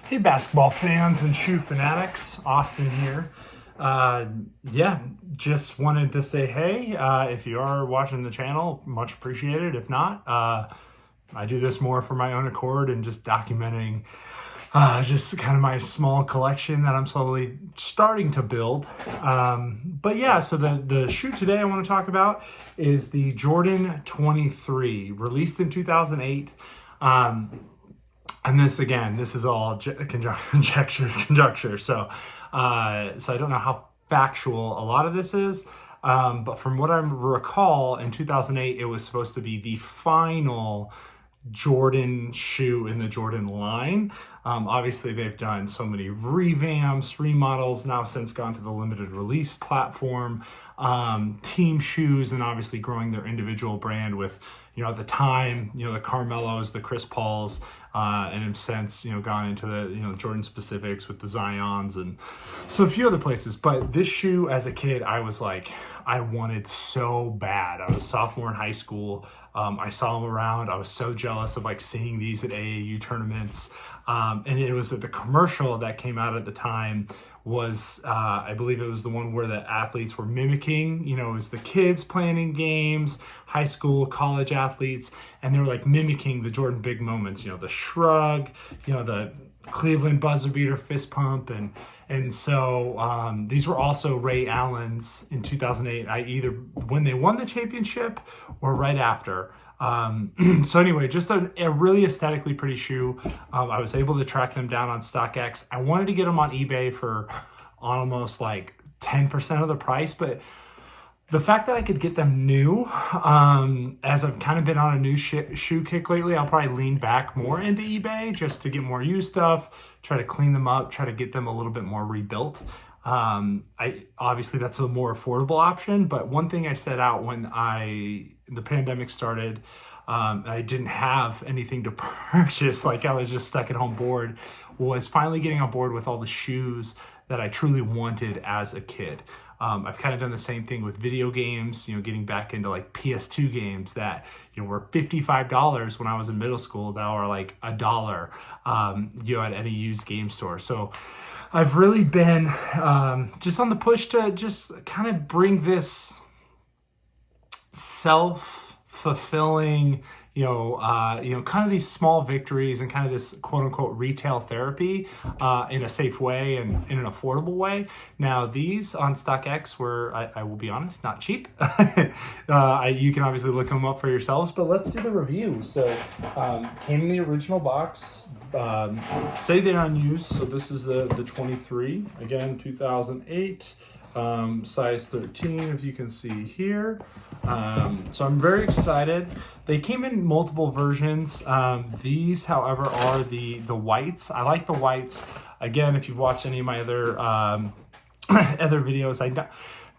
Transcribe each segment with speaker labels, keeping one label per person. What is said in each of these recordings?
Speaker 1: Hey, basketball fans and shoe fanatics, Austin here. Yeah, just wanted to say hey. If you are watching the channel, much appreciated. If not, I do this more for my own accord and just documenting just kind of my small collection that I'm slowly starting to build. But yeah, so the shoe today I want to talk about is the Jordan 23, released in 2008. And this is all conjecture. So I don't know how factual a lot of this is. But from what I recall, in 2008, it was supposed to be the final Jordan shoe in the Jordan line. Obviously, they've done so many revamps, remodels, now since gone to the limited release platform, team shoes, and obviously growing their individual brand with, at the time, the Carmelos, the Chris Pauls, and have since, gone into the, Jordan specifics with the Zions and so a few other places. But this shoe as a kid, I was like, I wanted so bad. I was a sophomore in high school. I saw them around. I was so jealous of like seeing these at AAU tournaments. And it was that the commercial that came out at the time was, I believe it was the one where the athletes were mimicking, it was the kids playing in games, high school, college athletes, and they were like mimicking the Jordan big moments, the shrug, the Cleveland buzzer beater fist pump. And so these were also Ray Allen's in 2008, either when they won the championship or right after. So anyway, just a really aesthetically pretty shoe. I was able to track them down on StockX. I wanted to get them on eBay for almost like 10% of the price, but the fact that I could get them new, as I've kind of been on a new shoe kick lately, I'll probably lean back more into eBay just to get more used stuff, try to clean them up, try to get them a little bit more rebuilt. Obviously that's a more affordable option, but one thing I set out when the pandemic started, I didn't have anything to purchase, like I was just stuck at home bored, was finally getting on board with all the shoes that I truly wanted as a kid. I've kind of done the same thing with video games, getting back into like PS2 games that, were $55 when I was in middle school, now are like $1, at any used game store. So I've really been just on the push to just kind of bring this self-fulfilling, kind of these small victories and kind of this quote unquote retail therapy in a safe way and in an affordable way. Now these on StockX were, I will be honest, not cheap. You can obviously look them up for yourselves, but let's do the review. So came in the original box, say they're unused. So this is the 23, again, 2008. Size 13, if you can see here. So I'm very excited. They came in multiple versions. These, however, are the whites. I like the whites. Again, if you've watched any of my other other videos, I'm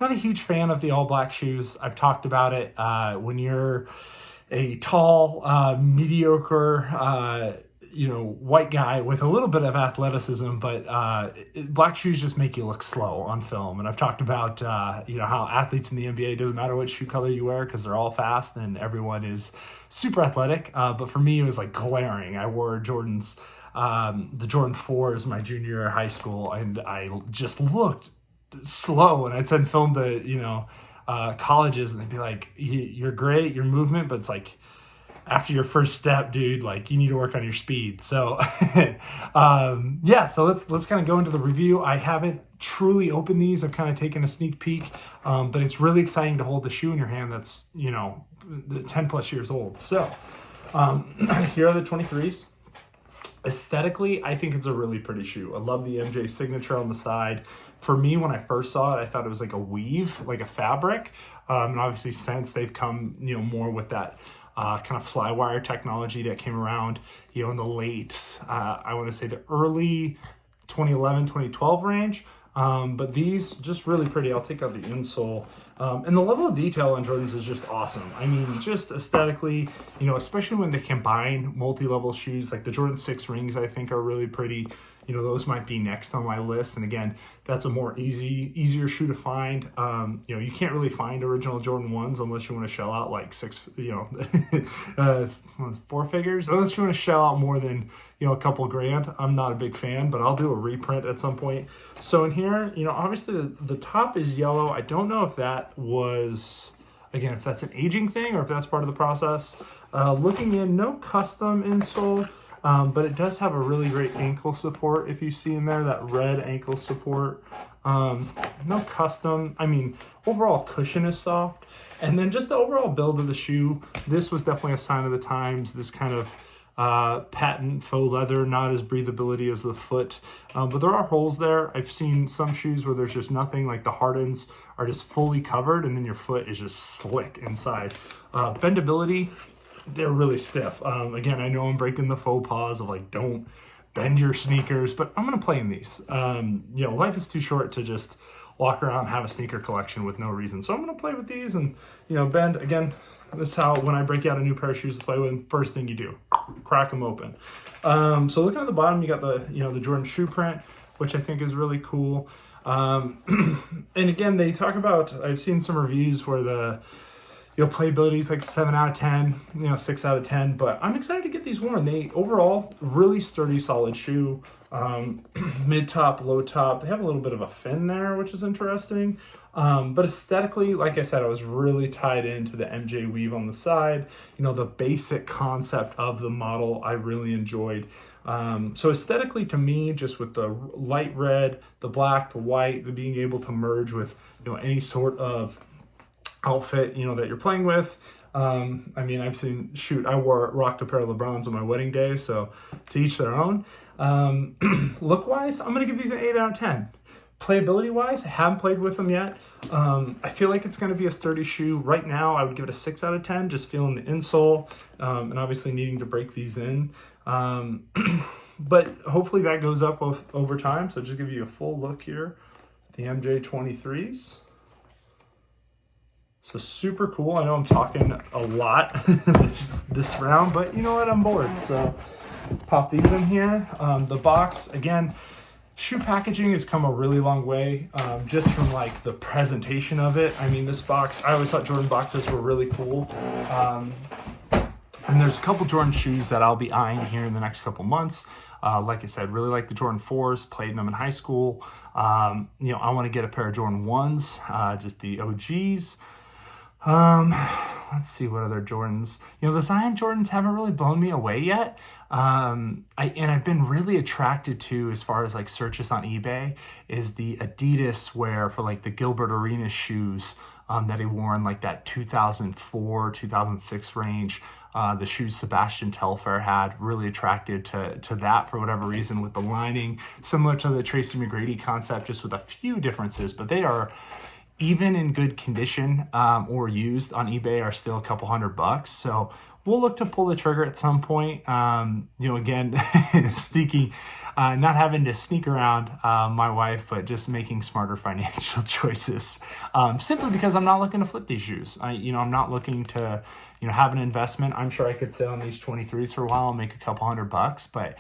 Speaker 1: not a huge fan of the all black shoes. I've talked about it. When you're a tall, mediocre, white guy with a little bit of athleticism, but black shoes just make you look slow on film. And I've talked about, how athletes in the NBA, doesn't matter what shoe color you wear because they're all fast and everyone is super athletic. But for me, it was like glaring. I wore Jordans, the Jordan 4s my junior year of high school, and I just looked slow. And I'd send film to, colleges, and they'd be like, you're great, your movement, but it's like, after your first step, dude, like you need to work on your speed. So, so let's kind of go into the review. I haven't truly opened these. I've kind of taken a sneak peek, but it's really exciting to hold the shoe in your hand that's, 10 plus years old. So, here are the 23s. Aesthetically, I think it's a really pretty shoe. I love the MJ signature on the side. For me, when I first saw it, I thought it was like a weave, like a fabric. And obviously since they've come, more with that kind of flywire technology that came around, in the late, I want to say the early 2011, 2012 range. But these just really pretty. I'll take out the insole. And the level of detail on Jordans is just awesome. I mean, just aesthetically, especially when they combine multi-level shoes, like the Jordan 6 rings, I think are really pretty. those might be next on my list. And again, that's a more easier shoe to find. You can't really find original Jordan 1s unless you want to shell out like four figures. Unless you want to shell out more than, a couple grand. I'm not a big fan, but I'll do a reprint at some point. So in here, obviously the top is yellow. I don't know if that was, again, if that's an aging thing or if that's part of the process. Looking in, no custom insole, but it does have a really great ankle support. If you see in there, that red ankle support. No custom. Overall cushion is soft. And then just the overall build of the shoe, this was definitely a sign of the times. This kind of patent faux leather, not as breathability as the foot, but there are holes there. I've seen some shoes where there's just nothing, like the hardens are just fully covered and then your foot is just slick inside. Bendability, they're really stiff. Again, I know I'm breaking the faux pas of like, don't bend your sneakers, but I'm gonna play in these. Life is too short to just walk around and have a sneaker collection with no reason. So I'm gonna play with these and bend. Again, this is how, when I break out a new pair of shoes to play with, first thing you do, crack them open. So looking at the bottom, you got the Jordan shoe print, which I think is really cool. And again, they talk about, I've seen some reviews where the playability is like 7 out of 10, 6 out of 10, but I'm excited to get these worn. They overall really sturdy, solid shoe. Mid top, low top. They have a little bit of a fin there, which is interesting. But aesthetically, like I said, I was really tied into the MJ weave on the side. The basic concept of the model I really enjoyed. So aesthetically, to me, just with the light red, the black, the white, the being able to merge with any sort of outfit that you're playing with. I've seen, I rocked a pair of LeBrons on my wedding day, so to each their own. Look wise, I'm gonna give these an 8 out of 10. Playability wise, I haven't played with them yet. I feel like it's gonna be a sturdy shoe. Right now, I would give it a 6 out of 10, just feeling the insole, and obviously needing to break these in. But hopefully that goes up over time. So just give you a full look here at the MJ23s. So super cool. I know I'm talking a lot this round, but you know what? I'm bored. So pop these in here. The box, again, shoe packaging has come a really long way, just from like the presentation of it. This box, I always thought Jordan boxes were really cool. And there's a couple Jordan shoes that I'll be eyeing here in the next couple months. Like I said, really like the Jordan 4s, played them in high school. I want to get a pair of Jordan 1s, just the OGs. Let's see what other Jordans. The Zion Jordans haven't really blown me away yet. I've been really attracted to, as far as like searches on eBay, is the Adidas wear for like the Gilbert Arenas shoes that he wore in like that 2004, 2006 range. The shoes Sebastian Telfair had, really attracted to that for whatever reason, with the lining, similar to the Tracy McGrady concept, just with a few differences, but they are, even in good condition or used on eBay, are still a couple $100. So we'll look to pull the trigger at some point. Again, sneaky, not having to sneak around my wife, but just making smarter financial choices. Simply because I'm not looking to flip these shoes. I'm not looking to, have an investment. I'm sure I could sit on these 23s for a while and make a couple $100, but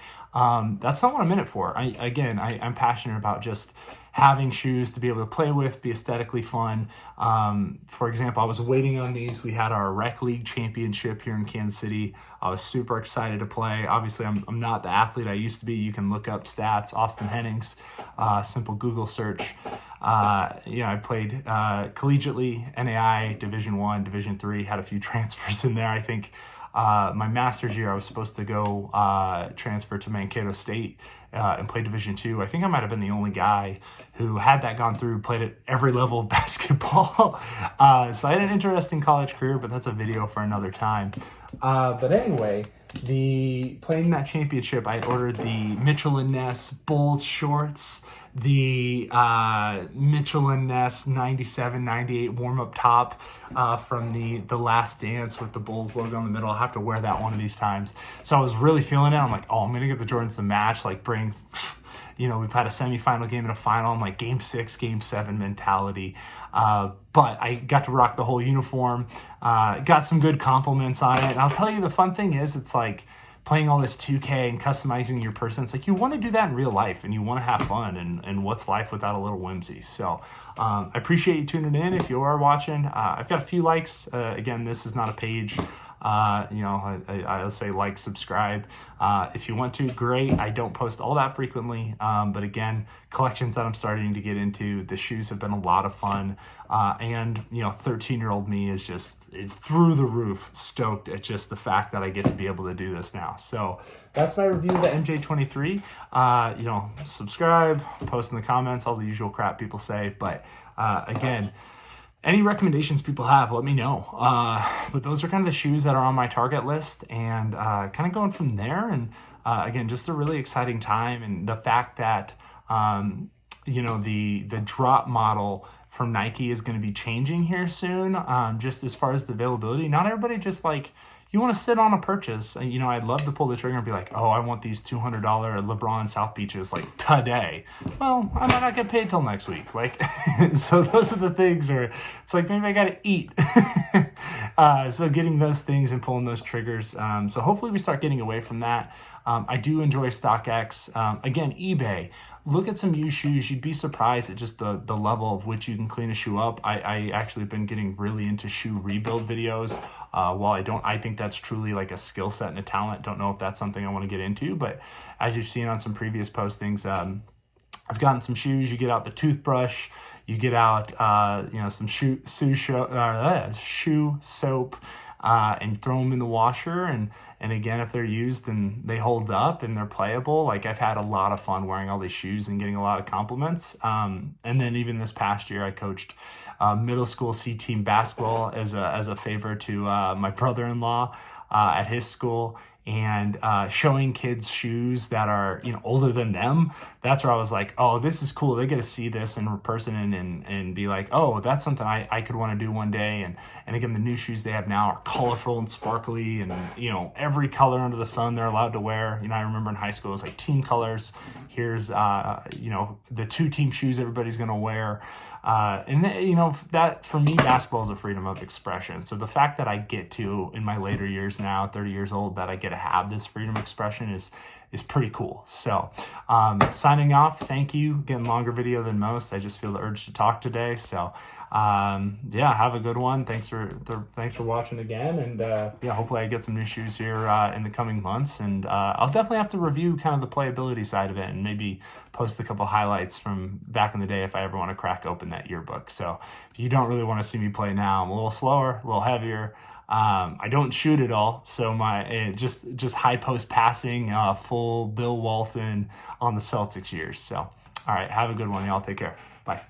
Speaker 1: that's not what I'm in it for. I'm passionate about just having shoes to be able to play with, be aesthetically fun. For example, I was waiting on these. We had our rec league championship here in Kansas City. I was super excited to play. Obviously, I'm not the athlete I used to be. You can look up stats, Austin Hennings, simple Google search. I played collegiately, NAI, Division I, Division III, had a few transfers in there. I think my master's year, I was supposed to go transfer to Mankato State and play Division II. I think I might have been the only guy who had that gone through, played at every level of basketball. So I had an interesting college career, but that's a video for another time. But anyway, playing that championship, I ordered the Mitchell & Ness Bulls shorts, the Mitchell & Ness 97, 98 warm-up top from the Last Dance with the Bulls logo in the middle. I'll have to wear that one of these times. So I was really feeling it. I'm like, I'm going to get the Jordans to match, like bring... we've had a semifinal game and a final. I'm like game 6, game 7 mentality. But I got to rock the whole uniform, got some good compliments on it. And I'll tell you, the fun thing is, it's like playing all this 2K and customizing your person. It's like you want to do that in real life, and you want to have fun, and what's life without a little whimsy? So I appreciate you tuning in. If you are watching, I've got a few likes. Again, this is not a page. I'll say like, subscribe. If you want to, great. I don't post all that frequently. But again, collections that I'm starting to get into, the shoes have been a lot of fun. And 13-year-old me is just through the roof stoked at just the fact that I get to be able to do this now. So that's my review of the MJ23. Subscribe, post in the comments, all the usual crap people say. But again, any recommendations people have, let me know. But those are kind of the shoes that are on my target list, and kind of going from there. And again, just a really exciting time, and the fact that the drop model from Nike is going to be changing here soon. Just as far as the availability, not everybody just like. You want to sit on a purchase. I'd love to pull the trigger and be like, oh, I want these $200 LeBron South Beaches like today. Well, I might not get paid till next week. Like, so those are the things where it's like, maybe I got to eat. So getting those things and pulling those triggers. So hopefully we start getting away from that. I do enjoy StockX. Again, eBay. Look at some used shoes. You'd be surprised at just the level of which you can clean a shoe up. I actually have been getting really into shoe rebuild videos. While I think that's truly like a skill set and a talent. Don't know if that's something I want to get into, but as you've seen on some previous postings, I've gotten some shoes. You get out the toothbrush, you get out some shoe soap, and throw them in the washer. And again, if they're used and they hold up and they're playable, like I've had a lot of fun wearing all these shoes and getting a lot of compliments. And then even this past year, I coached middle school C team basketball as a favor to my brother-in-law at his school. And showing kids shoes that are older than them, that's where I was like, oh, this is cool. They get to see this in person and be like, oh, that's something I could want to do one day. And again, the new shoes they have now are colorful and sparkly, and every color under the sun they're allowed to wear. I remember in high school it was like team colors. Here's the 2 team shoes everybody's gonna wear. That for me, basketball is a freedom of expression. So the fact that I get to, in my later years now, 30 years old, that I get to have this freedom of expression is pretty cool. So signing off, thank you. Getting longer video than most. I just feel the urge to talk today. So have a good one. Thanks for watching again. And hopefully I get some new shoes here in the coming months. And I'll definitely have to review kind of the playability side of it, and maybe post a couple highlights from back in the day if I ever want to crack open that yearbook. So if you don't really want to see me play now, I'm a little slower, a little heavier. I don't shoot at all, so my just high post passing, full Bill Walton on the Celtics years. So all right, have a good one, y'all. Take care. Bye.